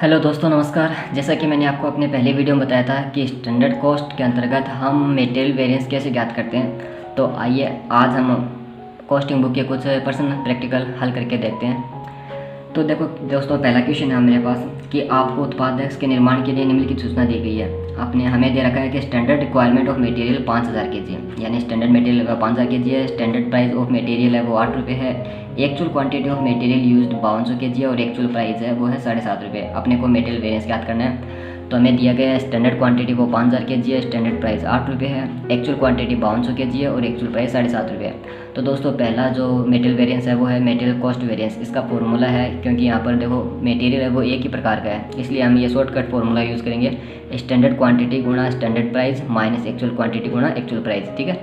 Hello दोस्तों, नमस्कार। जैसा कि मैंने आपको अपने पहले वीडियो में बताया था कि स्टैंडर्ड कॉस्ट के अंतर्गत हम मटेरियल वेरिएंस कैसे ज्ञात करते हैं, तो आइए आज हम कॉस्टिंग बुक के कुछ प्रश्न प्रैक्टिकल हल करके देखते हैं। तो देखो दोस्तों, पहला क्वेश्चन है मेरे पास कि आपको उत्पाद X के निर्माण के लिए निम्नलिखित सूचना दी गई है। आपने हमें दे रखा है कि standard requirement of material 5000 kg, यानी स्टैंडर्ड मटेरियल 5000 kg है। स्टैंडर्ड प्राइस ऑफ मटेरियल है वो 8 रुपये है। Actual quantity of material used 5200 kg है और एक्चुअल प्राइस है वो है 7.5 रुपये। अपने को मटेरियल वेरिएंस याद करना है। तो हमें दिया गया है स्टैंडर्ड क्वांटिटी वो 5000 kg है, स्टैंडर्ड प्राइस 8 रुपये है, एक्चुअल क्वांटिटी 5200 kg है और एक्चुअल प्राइस 7.5 रुपये है। तो दोस्तों पहला जो मटेरियल वेरिएंस है वो है मटेरियल कॉस्ट वेरिएंस। इसका फॉर्मूला है, क्योंकि यहाँ पर देखो मटेरियल है वो एक ही प्रकार का है, इसलिए हम ये शॉर्टकट फॉर्मूला यूज़ करेंगे। स्टैंडर्ड क्वांटिटी गुणा standard price minus actual quantity गुणा एक्चुअल प्राइस। ठीक है,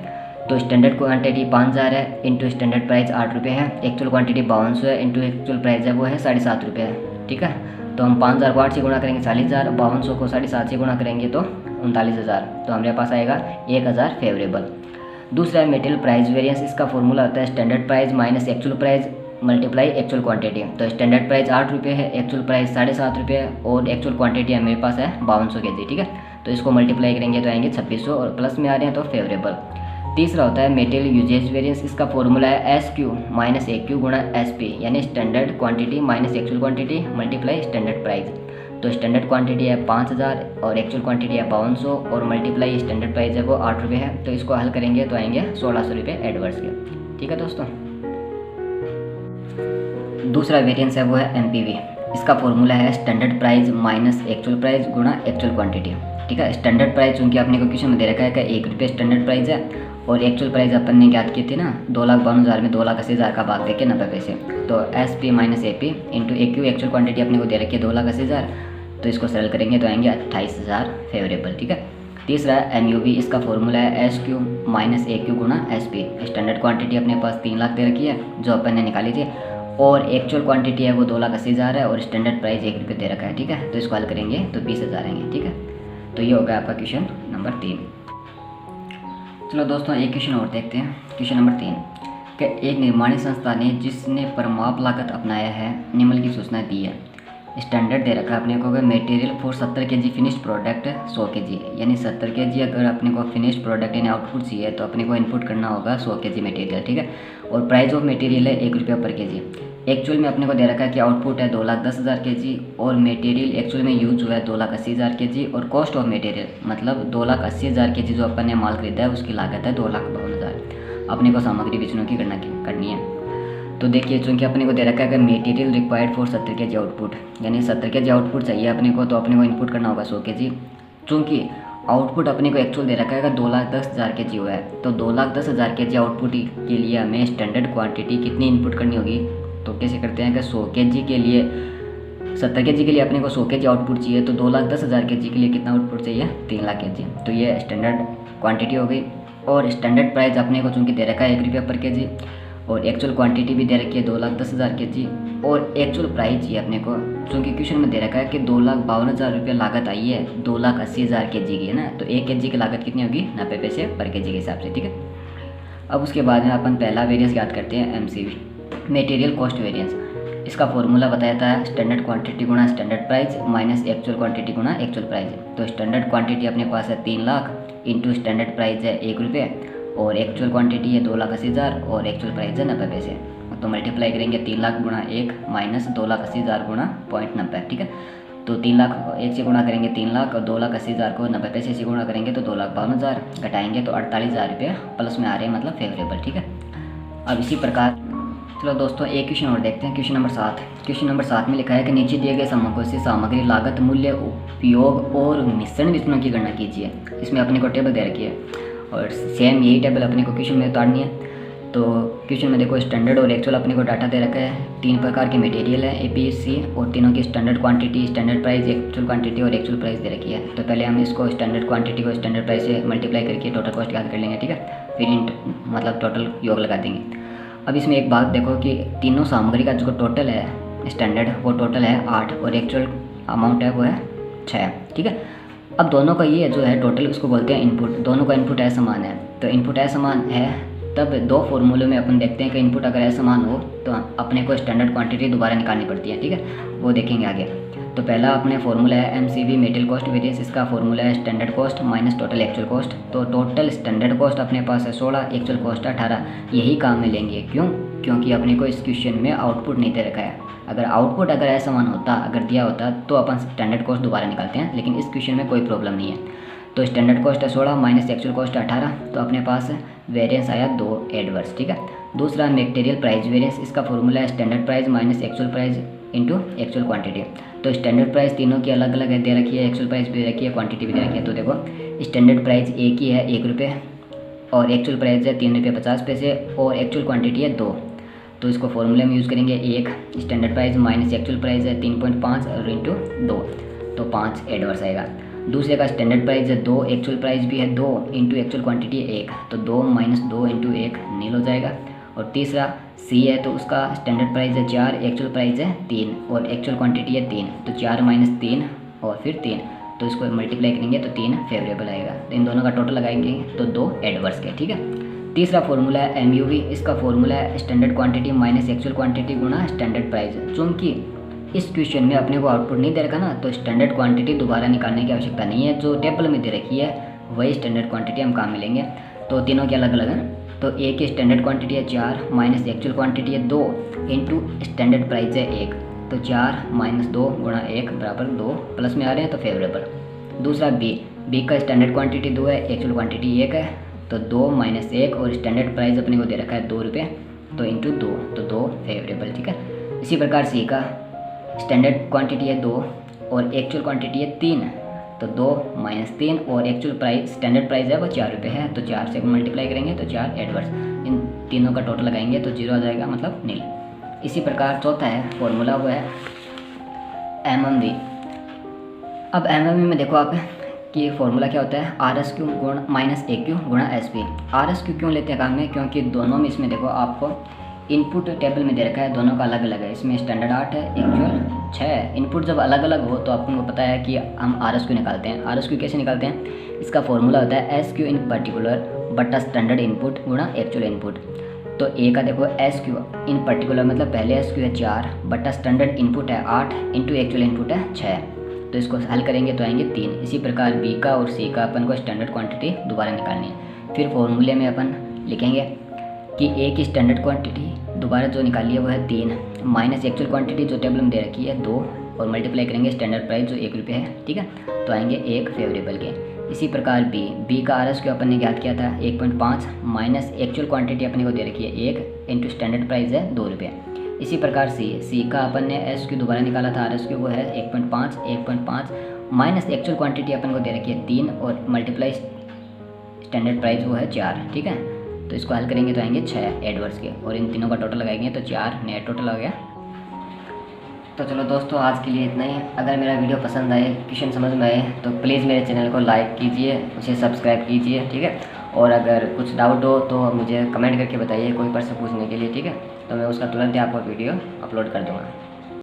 तो स्टैंडर्ड क्वांटिटी 5000 है इंटू स्टैंडर्ड प्राइस 8 रुपये है, एक्चुअल क्वांटिटी 5200 है इंटू एक्चुअल प्राइस है वो है 7.5 रुपये है। ठीक है, तो हम 5000 को 8 से गुणा करेंगे 40,000, 5200 को 7.5 से गुणा करेंगे तो 39,000। तो हमारे पास आएगा 1000 फेवरेबल। दूसरा है मटेरियल प्राइस वेरिएंस। इसका फॉर्मूला होता है standard price minus actual price multiply actual quantity. तो स्टैंडर्ड प्राइस 8 रुपये है, एक्चुअल प्राइस 7.5 रुपये है और एक्चुअल क्वांटिटी मेरे पास है 5200 kg। ठीक है, तो इसको मल्टीप्लाई करेंगे तो आएंगे 2600 और प्लस में आ रहे हैं तो फेवरेबल। तीसरा होता है मटेरियल यूजेज वेरिएंस। इसका फॉर्मूला है SQ माइनस AQ गुणा SP, यानी standard quantity minus actual quantity multiply standard price. तो स्टैंडर्ड क्वांटिटी है 5000 और एक्चुअल क्वांटिटी है 5200 और मल्टीप्लाई स्टैंडर्ड प्राइस है वो 8 रुपये है। तो इसको हल करेंगे तो आएंगे 1600 रुपये एडवर्स के। ठीक है दोस्तों, दूसरा वेरिएंस है वो है MPV। इसका फॉर्मूला है standard price minus actual price गुणा एक्चुअल क्वांटिटी। ठीक है, स्टैंडर्ड प्राइस चूँकि अपने को क्वेश्चन में दे रखा है कि 1 रुपये स्टैंडर्ड प्राइस है और एक्चुअल प्राइस अपन ने ज्ञात की थी ना 2,52,000 में 2,80,000 का भाग देके 90 पैसे। तो SP minus AP into AQ actual quantity अपने को दे रखी है 2,80,000, तो इसको सरल करेंगे तो आएंगे 28,000 फेवरेबल। ठीक है, तीसरा है MUV। इसका फॉर्मूला है SQ माइनस AQ गुणा SP। स्टैंडर्ड क्वांटिटी अपने पास 3 लाख दे रखी है जो अपन ने निकाली थी और एक्चुअल क्वांटिटी है वो 2,80,000 है और स्टैंडर्ड प्राइस 1 रुपये दे रखा है। ठीक है, तो इसको हल करेंगे तो 20,000 आएंगे। ठीक है, तो ये होगा आपका क्वेश्चन नंबर 3। चलो दोस्तों, एक क्वेश्चन और देखते हैं। क्वेश्चन नंबर 3 कि एक निर्माणी संस्था ने जिसने परिमाप लागत अपनाया है निम्न की सूचना दी है। स्टैंडर्ड दे रखा है अपने को कि material for 70 kg finished product 100 kg, यानी 70 kg अगर अपने को फिनिश्ड प्रोडक्ट यानी आउटपुट चाहिए तो अपने को इनपुट करना होगा 100 kg मटेरियल। ठीक है, और प्राइस ऑफ मटेरियल है 1 रुपया पर kg। एक्चुअल में अपने को दे रखा है कि आउटपुट है 2,10,000 kg और मटेरियल एक्चुअल में यूज हुआ है 2,80,000 kg और कॉस्ट ऑफ मटेरियल मतलब 2,80,000 kg जो अपन ने माल खरीदा है उसकी लागत है 2,52,000। अपने को सामग्री बेचने की गणना करनी है। तो देखिए, चूँकि अपने को दे रखा है कि material required for 70 kg output, यानी 70 kg आउटपुट चाहिए अपने को, तो अपने को इनपुट करना होगा 100 kg। चूँकि आउटपुट अपने को एक्चुअल दे रखा है 2,10,000 kg हुआ है, तो 2,10,000 kg आउटपुट के लिए हमें स्टैंडर्ड क्वांटिटी कितनी इनपुट करनी होगी। तो कैसे करते हैं कि 100 kg के लिए 70 kg के लिए अपने को 100 kg आउटपुट चाहिए, तो 2,10,000 kg के लिए कितना आउटपुट चाहिए 3 लाख kg। तो ये स्टैंडर्ड क्वांटिटी हो गई। और स्टैंडर्ड प्राइस अपने को चूँकि दे रखा है 1 रुपया पर kg और एक्चुअल क्वांटिटी भी दे रखी है 2,10,000 kg और एक्चुअल प्राइस चाहिए अपने को, चूँकि क्वेश्चन में दे रखा है कि 2,52,000 रुपये लागत आई है 2,80,000 kg की है ना, तो 1 kg की लागत कितनी होगी 90 पैसे पर kg के हिसाब से। ठीक है, अब उसके बाद में अपन पहला वेरिएंस याद करते हैं MCV मटेरियल कॉस्ट वेरिएंस। इसका फॉर्मूला बताया था स्टैंडर्ड क्वांटिटी गुणा standard price minus actual quantity गुणा एक्चुअल प्राइस। तो स्टैंडर्ड क्वांटिटी अपने पास है 3 लाख इंटू स्टैंडर्ड प्राइस है 1 रुपये और एक्चुअल क्वांटिटी है 2,80,000 और एक्चुअल प्राइस है 90 पैसे। तो मल्टीप्लाई करेंगे 3 लाख गुणा 1 माइनस 2,80,000 गुणा 0.90। ठीक है, तो 3 लाख 1 से गुणा करेंगे 3 लाख और 2,80,000 को 90 पैसे से गुणा करेंगे तो 2,52,000 घटाएंगे तो 48,000 रुपये प्लस में आ रहे हैं, मतलब फेवरेबल। ठीक है, अब इसी प्रकार चलो दोस्तों एक क्वेश्चन और देखते हैं। Question number 7। क्वेश्चन नंबर 7 में लिखा है कि नीचे दिए गए सामग्री से सामग्री लागत मूल्य उपयोग और मिश्रण विचरणों की गणना कीजिए। इसमें अपने को टेबल दे रखी है और सेम यही टेबल अपने को क्वेश्चन में उतारनी है। तो क्वेश्चन में देखो स्टैंडर्ड और एक्चुअल अपने को डाटा दे रखा है। 3 प्रकार के मटेरियल है APC और तीनों की standard quantity, standard price, actual quantity और एक्चुअल प्राइस दे रखी है। तो पहले हम इसको स्टैंडर्ड क्वांटिटी को स्टैंडर्ड प्राइस से मल्टीप्लाई करके टोटल कॉस्ट याद कर लेंगे। ठीक है, फिर मतलब टोटल योग लगा देंगे। अब इसमें एक बात देखो कि तीनों सामग्री का जो टोटल है स्टैंडर्ड वो टोटल है 8 और एक्चुअल अमाउंट है वो है 6। ठीक है, अब दोनों का ये जो है टोटल उसको बोलते हैं इनपुट। दोनों का इनपुट है समान है, तो इनपुट है समान है तब 2 फॉर्मूले में अपन देखते हैं कि इनपुट अगर है समान हो तो अपने को स्टैंडर्ड क्वांटिटी दोबारा निकालनी पड़ती है। ठीक है, वो देखेंगे आगे। तो पहला अपने फॉर्मूला है MCV मेटेरियल कॉस्ट वेरिएंस, इसका फॉर्मूला है standard cost minus total actual cost. तो टोटल स्टैंडर्ड कॉस्ट अपने पास है 16, एक्चुअल कॉस्ट 18, यही काम में लेंगे। क्यों? क्योंकि अपने को इस क्वेश्चन में आउटपुट नहीं दे रखा है। अगर आउटपुट अगर ऐसा मान होता, अगर दिया होता तो अपन स्टैंडर्ड कॉस्ट दोबारा निकालते हैं, लेकिन इस क्वेश्चन में कोई प्रॉब्लम नहीं है। तो स्टैंडर्ड कॉस्ट है 16 माइनस एक्चुअल कॉस्ट 18, तो अपने पास वेरिएंस आया 2 एडवर्स। ठीक है। दूसरा मटेरियल प्राइस वेरिएंस, इसका फॉर्मूला है standard price minus actual price into actual quantity. तो स्टैंडर्ड प्राइस तीनों की अलग अलग है, दे रखी है, एक्चुअल प्राइस भी दे रखी है, क्वांटिटी भी दे रखी है। तो देखो स्टैंडर्ड प्राइस एक ही है 1 रुपये, और एक्चुअल प्राइस है 3 रुपये 50 पैसे, और एक्चुअल क्वांटिटी है 2। तो इसको फॉर्मूले में यूज़ करेंगे। एक standard price minus actual price है 3.5 और इंटू 2, तो 5 एडवर्स आएगा। दूसरे का स्टैंडर्ड प्राइस है 2, एक्चुअल प्राइस भी है 2, इंटू एक्चुअल क्वांटिटी है 1, तो 2 माइनस 2 इंटू 1 नील हो जाएगा। और तीसरा सी है, तो उसका स्टैंडर्ड प्राइस है 4, एक्चुअल प्राइस है 3, और एक्चुअल क्वांटिटी है 3, तो 4 माइनस 3 और फिर 3, तो इसको मल्टीप्लाई करेंगे तो 3 फेवरेबल आएगा। तो इन दोनों का टोटल लगाएंगे तो 2 एडवर्स के। ठीक है। तीसरा फॉर्मूला है MUV, इसका फॉर्मूला है standard quantity minus actual quantity गुणा स्टैंडर्ड प्राइस। चूँकि इस क्वेश्चन में अपने को आउटपुट नहीं दे रखा ना, तो स्टैंडर्ड क्वांटिटी दोबारा निकालने की आवश्यकता नहीं है। जो टेबल में दे रखी है वही स्टैंडर्ड क्वांटिटी हम काम में लेंगे। तो तीनों के अलग अलग हैं। तो ए की स्टैंडर्ड क्वांटिटी है 4 माइनस एक्चुअल क्वांटिटी है 2 इंटू स्टैंडर्ड प्राइस है 1, तो 4 माइनस 2 गुणा 1 बराबर 2, प्लस में आ रहे हैं तो फेवरेबल। दूसरा बी का स्टैंडर्ड क्वांटिटी 2 है, एक्चुअल क्वांटिटी 1 है, तो 2 माइनस 1, और स्टैंडर्ड प्राइस अपने को दे रखा है 2 रुपये, तो इंटू 2, तो 2 फेवरेबल। ठीक है। इसी प्रकार सी का स्टैंडर्ड क्वांटिटी है 2 और एक्चुअल क्वांटिटी है 3, तो 2 माइनस 3, और एक्चुअल प्राइस स्टैंडर्ड प्राइस है वो 4 रुपये है, तो 4 से मल्टीप्लाई करेंगे तो 4 एडवर्स। इन तीनों का टोटल लगाएंगे तो 0 आ जाएगा, मतलब नील। इसी प्रकार चौथा है फॉर्मूला, वो है MMV। अब MMV में देखो आप कि फॉर्मूला क्या होता है, RSQ गुण माइनस AQ गुणा SP। RSQ क्यों लेते हैं काम में? क्योंकि दोनों में इसमें देखो आपको इनपुट टेबल में दे रखा है, दोनों का अलग अलग है। इसमें स्टैंडर्ड 8 है, एक्चुअल 6 है। इनपुट जब अलग अलग हो तो आपको पता है कि हम RSQ निकालते हैं। RSQ कैसे निकालते हैं? इसका फॉर्मूला होता है SQ इन पर्टिकुलर बटा स्टैंडर्ड इनपुट गुणा एक्चुअल इनपुट। तो ए का देखो SQ इन पर्टिकुलर मतलब पहले SQ है 4 बटा स्टैंडर्ड इनपुट है 8 इंटू एक्चुअल इनपुट है 6, तो इसको हल करेंगे तो आएंगे 3। इसी प्रकार बी का और सी का अपन को स्टैंडर्ड क्वांटिटी दोबारा निकालनी है। फिर फॉर्मूले में अपन लिखेंगे कि ए की स्टैंडर्ड क्वांटिटी दोबारा जो निकाली है वो है 3 माइनस एक्चुअल क्वांटिटी जो टेबल में दे रखी है 2, और मल्टीप्लाई करेंगे स्टैंडर्ड प्राइस जो 1 रुपये है। ठीक है। तो आएंगे 1 फेवरेबल के। इसी प्रकार बी का RSQ अपन ने ज्ञात किया था 1.5 माइनस एक्चुअल क्वांटिटी अपने को दे रखी है 1 इंटू स्टैंडर्ड प्राइस है 2 रुपये। इसी प्रकार सी का अपन ने SQ दोबारा निकाला था, RSQ वो है 1.5 माइनस एक्चुअल क्वांटिटी अपन को दे रखी है 3, और मल्टीप्लाई स्टैंडर्ड प्राइस वो है 4। ठीक है। तो इसको हल करेंगे तो आएंगे 6 एडवर्स के, और इन तीनों का टोटल लगाएंगे तो 4 नया टोटल आ गया। तो चलो दोस्तों, आज के लिए इतना ही। अगर मेरा वीडियो पसंद आए, क्वेश्चन समझ में आए, तो प्लीज़ मेरे चैनल को लाइक कीजिए, उसे सब्सक्राइब कीजिए। ठीक है। और अगर कुछ डाउट हो तो मुझे कमेंट करके बताइए कोई प्रश्न पूछने के लिए। ठीक है। तो मैं उसका तुरंत ही आपको वीडियो अपलोड कर दूँगा।